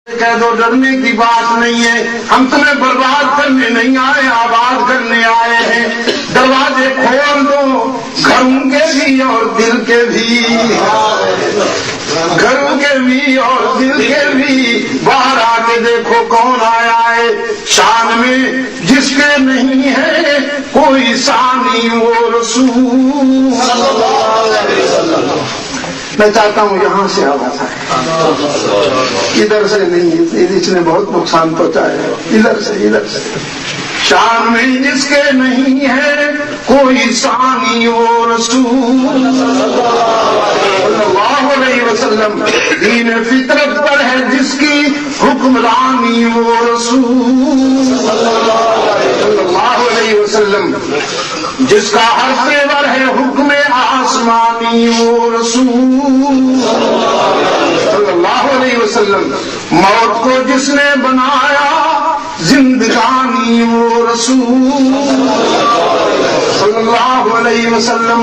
کہہ دو ڈرنے کی بات نہیں ہے، ہم تمہیں برباد کرنے نہیں آئے، آباد کرنے آئے ہیں۔ دروازے کھول دو گھروں کے بھی اور دل کے بھی، گھروں کے بھی اور دل کے بھی، باہر آ کے دیکھو کون آیا ہے، شان میں جس کے نہیں ہے کوئی ثانی وہ رسول۔ میں چاہتا ہوں یہاں سے آواز آئے، ادھر سے نہیں، اس نے بہت نقصان پہنچایا، ادھر سے۔ شان میں جس کے نہیں ہے کوئی ثانی وہ رسول صلی اللہ علیہ وسلم، دین فطرت پر ہے جس کی حکمرانی وہ رسول صلی اللہ علیہ وسلم، جس کا ہر تیور ہے حکم آسمانی وہ رسول صلی اللہ علیہ وسلم، موت کو جس نے بنایا زندگانی وہ رسول صلی اللہ علیہ وسلم۔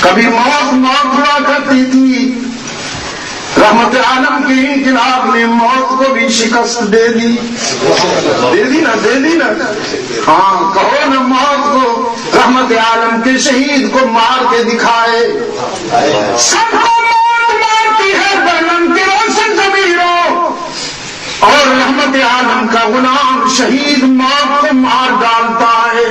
کبھی موت ہوا کرتی تھی، رحمت عالم کے انقلاب نے موت کو بھی شکست دے دی نا۔ ہاں کہو نا، موت کو رحمت عالم کے شہید کو مار کے دکھائے، سب کو موت مارتی ہے برلن کی روشن ضمیروں، اور رحمت عالم کا غلام شہید موت کو مار ڈالتا ہے۔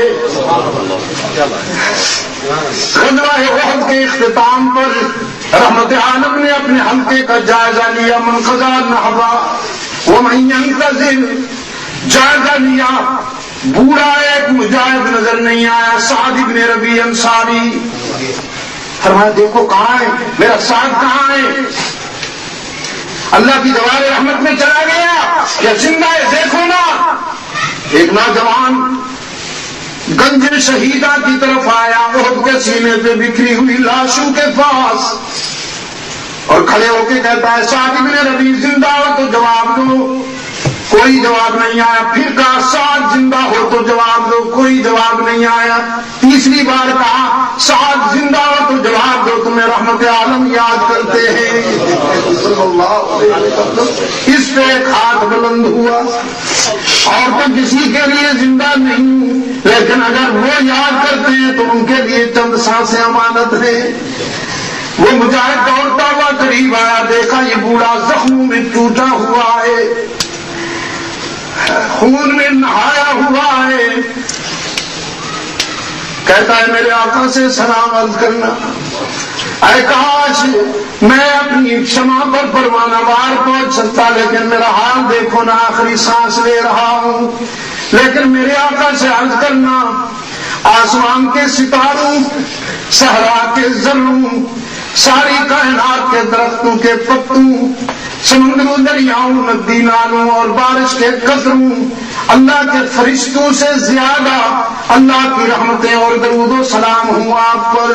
غزوہ احد کے اختتام پر رحمت عالم نے اپنے حلقے کا جائزہ لیا، من خزا نحبا ومن ينتظر، جائزہ لیا، بوڑھا ایک مجاہد نظر نہیں آیا، سعد بن ربیع انصاری، فرمایا دیکھو کہاں ہے میرا سعد، کہاں ہے؟ اللہ کی دوار رحمت میں چلا گیا یا زندہ ہے؟ دیکھو نا۔ ایک نوجوان گنج شہیدہ کی طرف آیا، احد کے سینے پہ بکھری ہوئی لاشوں کے پاس، اور کھڑے ہو کے کہتا ہے سعد بن ربیع زندہ ہو تو جواب دو۔ کوئی جواب نہیں آیا۔ پھر کہا سعد زندہ ہو تو جواب دو، کوئی جواب نہیں آیا۔ تیسری بار کہا سعد زندہ ہو تو جواب دو، تمہیں رحمت عالم یاد کرتے ہیں صلی اللہ علیہ وسلم۔ اس پہ ایک ہاتھ بلند ہوا، اور تو کسی کے لیے زندہ نہیں، لیکن اگر وہ یاد کرتے ہیں تو ان کے لیے چند سانسیں امانت ہیں۔ وہ مجاہد دوڑتا ہوا قریب آیا، دیکھا یہ بوڑھا زخموں میں ٹوٹا ہوا ہے، خون میں نہایا ہوا ہے، کہتا ہے میرے آقا سے سلام عرض کرنا، اے کاش میں اپنی شمع پر پروانہ وار پہنچ سکتا، لیکن میرا حال دیکھو نا، آخری سانس لے رہا ہوں، لیکن میرے آقا سے عرض کرنا، آسمان کے ستاروں، صحرا کے ذروں، ساری کائنات کے درختوں کے پتوں، سمندروں، دریاؤں، ندی نالوں اور بارش کے قطروں، اللہ کے فرشتوں سے زیادہ اللہ کی رحمتیں اور درود و سلام ہوں آپ پر۔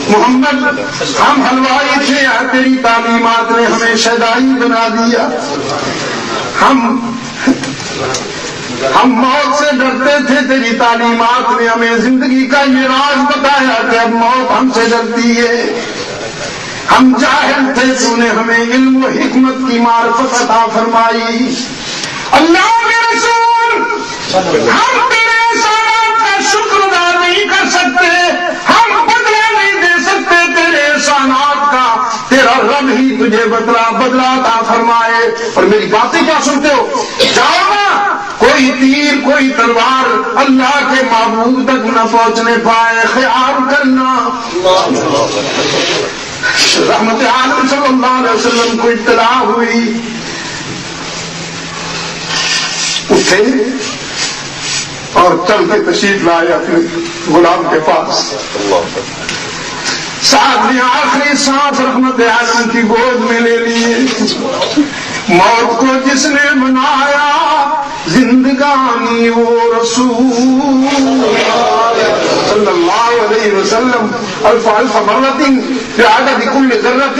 محمد ہم حلوائی تھے، تیری تعلیمات نے ہمیں شہدائی بنا دیا۔ ہم موت سے ڈرتے تھے، تیری تعلیمات نے ہمیں زندگی کا یہ راز بتایا کہ اب موت ہم سے ڈرتی ہے۔ ہم جاہل تھے، تو نے ہمیں علم و حکمت کی معرفت عطا فرمائی۔ اللہ کے رسول، ہم تیرے احسانات کا شکر ادا نہیں کر سکتے، ہم بدلہ نہیں دے سکتے تیرے احسانات کا، تیرا رب ہی تجھے بدلہ عطا فرمائے۔ اور میری باتیں کیا سنتے ہو؟ جاؤ نا، کوئی تیر کوئی تلوار اللہ کے معبود تک نہ پہنچنے پائے، خیال کرنا۔ رحمت عالم صلی اللہ علیہ وسلم کو اطلاع ہوئی، اٹھے اور چل کے تشریف لائے اپنے غلام کے پاس۔ سعد نے آخری سانس رحمت عالم کی گود میں لے لیے۔ موت کو جس نے بنایا زندگانی وہ رسول صلی اللہ علیہ وسلم، الف الف مرۃ بعدد کل ذرۃ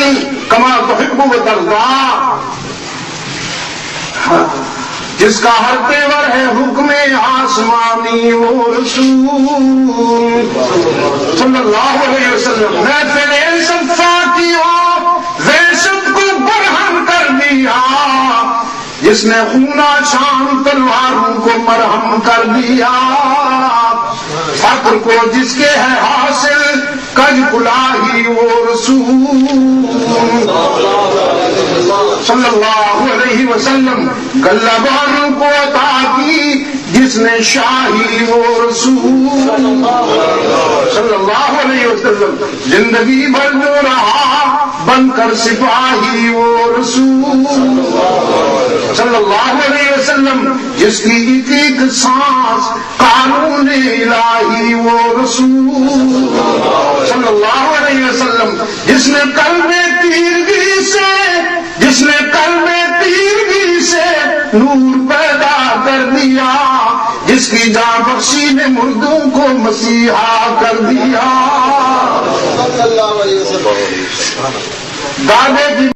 کما تحب وترضى، جس کا ہر تیور ہے حکم آسمانی وہ رسول صلی اللہ علیہ وسلم۔ محفل صفا کی ہو وحشت کو بڑھ جس نے خونا شان تلواروں کو مرہم کر دیا، فخر کو جس کے ہے حاصل کج کلاہی وہ رسول صلی اللہ علیہ وسلم، گلہبانوں کو عطا کی جس نے شاہی وہ رسول صلی اللہ علیہ وسلم، زندگی بھر جو رہا بن کر سپاہی وہ رسول صلی اللہ علیہ وسلم، جس کی ایک ایک سانس قانون الہی وہ رسول صلی اللہ علیہ وسلم، جس نے قلب تیرگی سے نور پیدا کر دیا، جس کی جان بخشی نے مردوں کو مسیحا کر دیا، دادے کی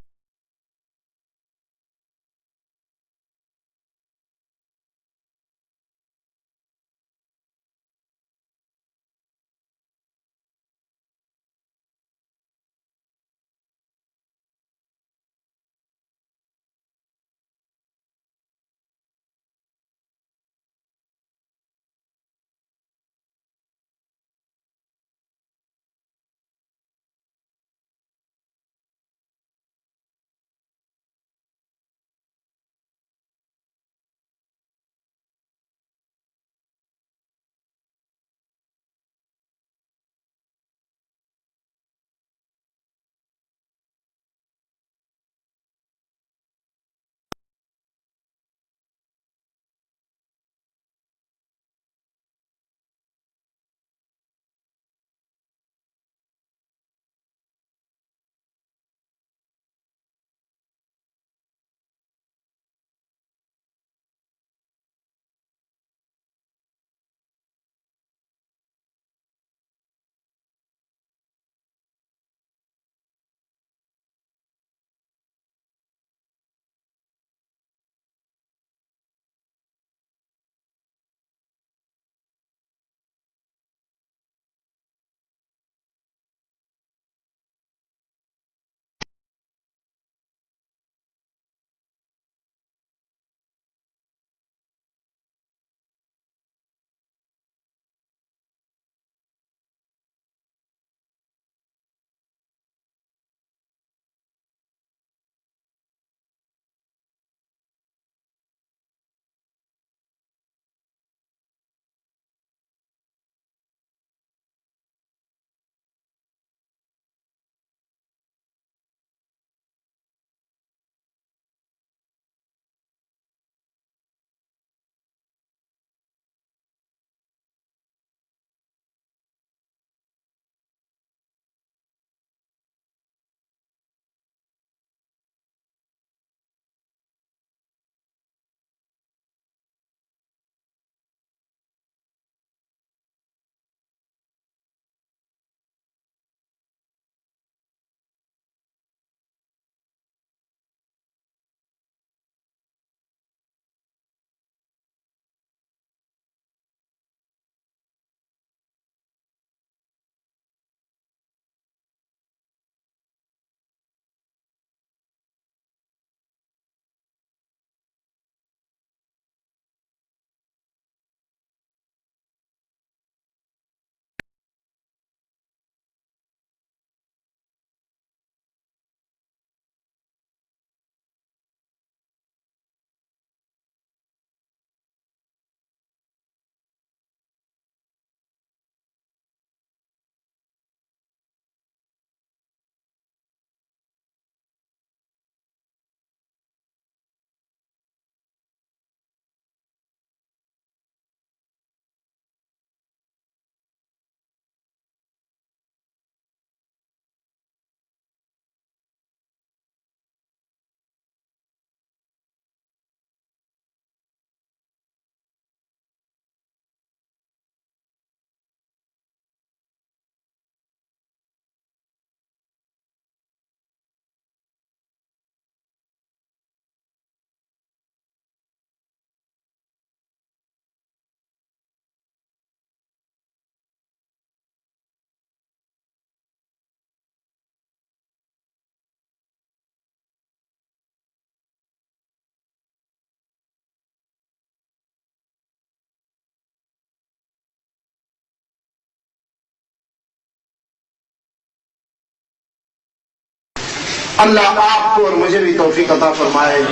اللہ آپ کو اور مجھے بھی توفیق عطا فرمائے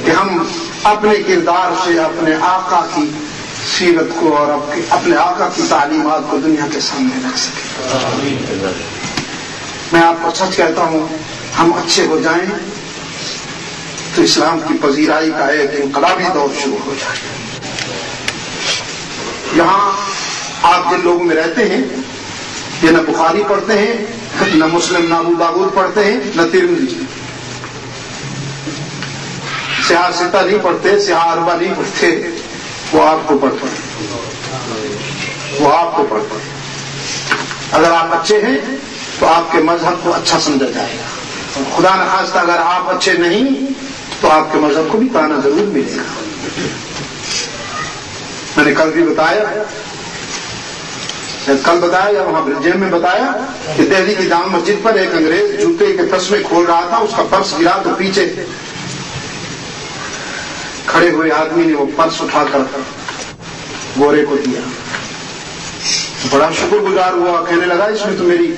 کہ ہم اپنے کردار سے اپنے آقا کی سیرت کو اور اپنے آقا کی تعلیمات کو دنیا کے سامنے رکھ سکیں. میں آپ کو سچ کہتا ہوں، ہم اچھے ہو جائیں تو اسلام کی پذیرائی کا ایک انقلابی دور شروع ہو جائے. یہاں آپ جن لوگوں میں رہتے ہیں یہ نہ بخاری پڑھتے ہیں، نہ مسلم، نہ ابو داؤد پڑھتے ہیں، نہ ترمذی، سیاہ ستہ نہیں پڑھتے، سیاہ اربع نہیں پڑھتے. وہ آپ کو پڑھتے ہیں، وہ آپ کو پڑھتے ہیں. اگر آپ اچھے ہیں تو آپ کے مذہب کو اچھا سمجھا جائے گا. خدا نخواستہ اگر آپ اچھے نہیں تو آپ کے مذہب کو بھی تانا ضرور ملے گا. میں نے کل بھی بتایا یا وہاں برجیم میں بتایا کہ دہلی کی جامع مسجد پر ایک انگریز جوتے کے تسمے کھول رہا تھا، اس کا پرس گرا تو پیچھے کھڑے ہوئے آدمی نے وہ پرس اٹھا کر گورے کو دیا. بڑا شکر گزار ہوا، کہنے لگا اس میں تو میری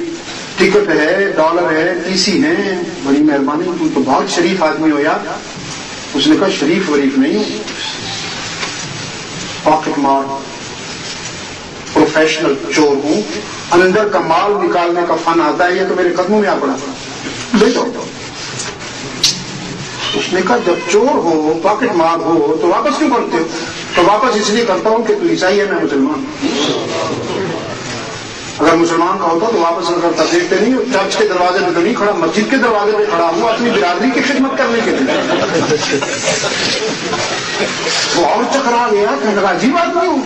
ٹکٹ ہے، ڈالر ہے، ٹیسی ہے، بڑی مہربانی، تم تو بہت شریف آدمی ہو یار. اس نے کہا شریف وریف نہیں، پاکٹ مار پروفیشنل چور ہوں، اندر کا مال نکالنے کا فن آتا ہے، یہ تو میرے قدموں میں آ پڑا تھا، لے جاؤ. اس نے کہا جب چور ہو، پاکٹ مار ہو تو واپس کیوں کرتے ہو؟ تو واپس اس لیے کرتا ہوں کہ تو عیسائی ہے، میں مسلمان. اگر مسلمان کا ہوتا تو واپس نہ کرتا. دیکھتے نہیں، چرچ کے دروازے پہ تو نہیں کھڑا، مسجد کے دروازے پہ کھڑا ہوں اپنی برادری کی خدمت کرنے کے لیے. وہ اور چکرا گیا، کہنے لگا عجیب آدمی ہوں،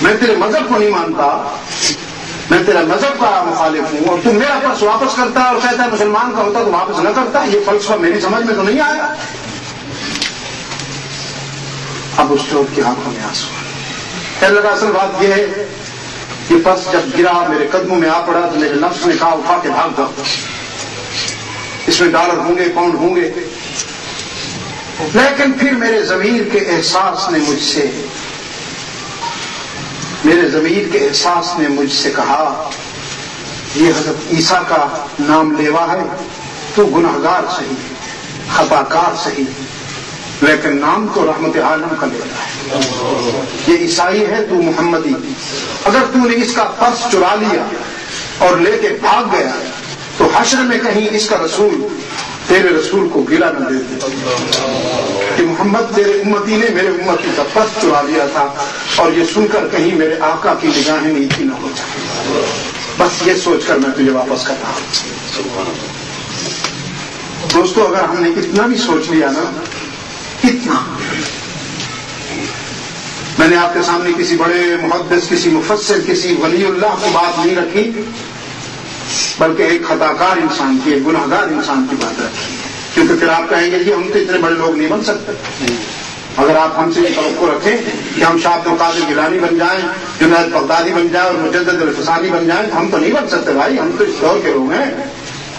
میں تیرے مذہب کو نہیں مانتا، میں تیرا مذہب کا مخالف ہوں، اور تم میرا پرس واپس کرتا ہے اور کہتا ہے مسلمان کا ہوتا تو واپس نہ کرتا. یہ فلسفہ میری سمجھ میں تو نہیں آیا. اب اس چور کی آنکھوں میں آنسو. کہنے لگا اصل بات یہ ہے، یہ پرس جب گرا میرے قدموں میں آ پڑا تو میرے نفس نے کہا اٹھا کے بھاگ جاؤ، اس میں ڈالر ہوں گے، پاؤنڈ ہوں گے. لیکن پھر میرے ضمیر کے احساس نے مجھ سے کہا یہ حضرت عیسیٰ کا نام لیوا ہے، تو گناہگار صحیح، خطا کار صحیح، لیکن نام تو رحمت عالم کا لیتا ہے. یہ عیسائی ہے، تو محمدی. اگر تو نے اس کا پرس چرا لیا اور لے کے بھاگ گیا تو حشر میں کہیں اس کا رسول تیرے رسول کو گلا نہ دے دے کہ محمد تیرے امتی نے میرے امتی کا پرس چرا لیا تھا، اور یہ سن کر کہیں میرے آقا کی نگاہیں نیچی نہ ہو جائے. بس یہ سوچ کر میں تجھے واپس کر رہا ہوں. دوستو اگر ہم نے اتنا بھی سوچ لیا نا، اتنا، میں نے آپ کے سامنے کسی بڑے محدث، کسی مفسر، کسی ولی اللہ کی بات نہیں رکھی، بلکہ ایک خطا کار انسان کی، ایک گناہ گار انسان کی بات رکھی. کیونکہ پھر آپ کہیں گے کہ ہم تو اتنے بڑے لوگ نہیں بن سکتے. اگر آپ ہم سے یہ توقع رکھیں کہ ہم شاہ عبد القادر گیلانی بن جائیں، جنید بغدادی بن جائیں اور مجدد الفسانی بن جائیں، ہم تو نہیں بن سکتے بھائی. ہم تو اس دور کے لوگ ہیں،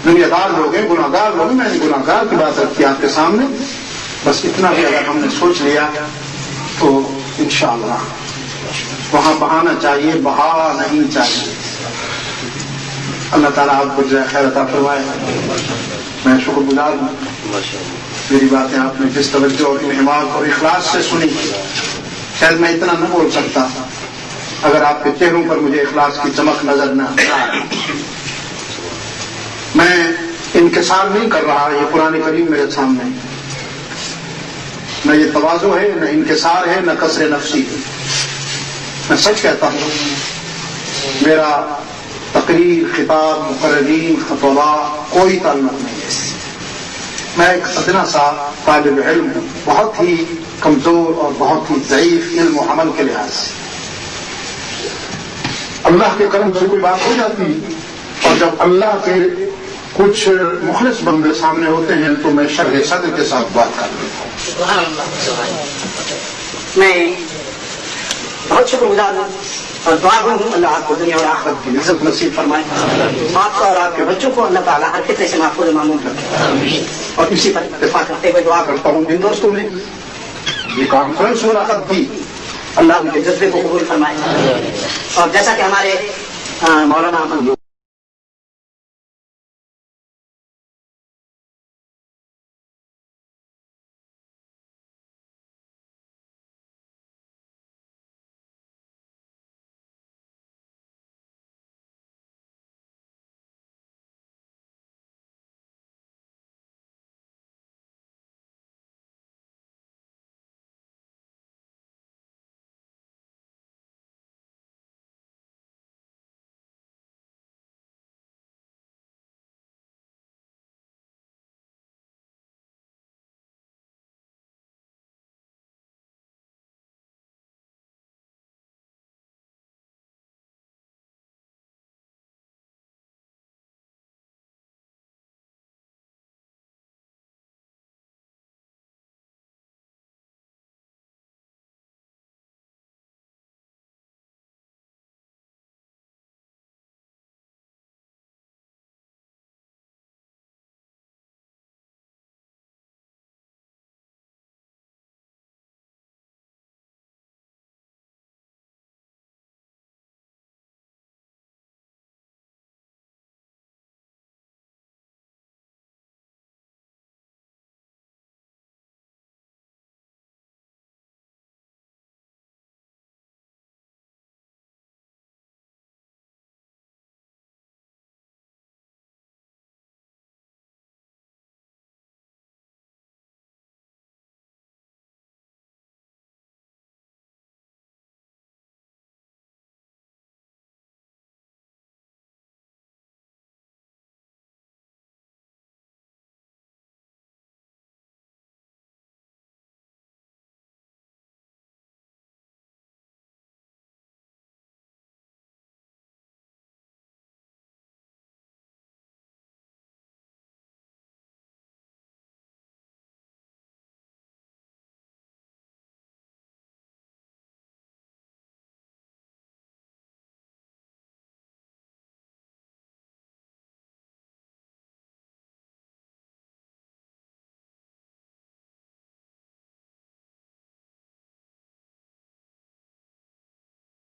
دنیا دار لوگ ہیں، گناہ گار لوگ ہیں. میں نے گناہ گار کی بات رکھی آپ کے سامنے. بس اتنا بھی اگر ہم نے سوچ لیا تو انشاءاللہ وہاں بہانا چاہیے، بہا نہیں چاہیے. اللہ تعالیٰ آپ کو جزائے خیر عطا فرمائے. میں شکر گزار ہوں، میری باتیں آپ نے جس توجہ اور انہماک اور اخلاص سے سنی. شاید میں اتنا نہ بول سکتا اگر آپ کے چہروں پر مجھے اخلاص کی چمک نظر نہ آئے. میں انکسار نہیں کر رہا، یہ قرآن کریم میرے سامنے، نہ یہ تواضع ہے، نہ انکسار ہے، نہ کسر نفسی ہے. میں سچ کہتا ہوں، میرا تقریر، خطاب، مقررین، خطبہ کوئی تعلق نہیں ہے. میں ایک ادنا سا طالب علم ہوں، بہت ہی کمزور اور بہت ہی ضعیف علم و عمل کے لحاظ سے. اللہ کے کرم سے کوئی بات ہو جاتی، اور جب اللہ کے کچھ مخلص بندے سامنے ہوتے ہیں تو میں شرح صدر کے ساتھ بات کر لیتا ہوں. میں بہت شکر گزار ہوں اور دعا ہوں اللہ آپ کو دنیا اور آخرت کی عزت نصیب فرمائے. آپ کو اور آپ کے بچوں کو اللہ تعالیٰ ہر خطے سے محفوظ معمول رکھے. اور اسی پر اتفاق کرتے ہوئے دعا کرتا ہوں جن دوستوں نے یہ کانفرنس منعقد کی، اللہ ان کے جذبے کو قبول فرمائے. اور جیسا کہ ہمارے مولانا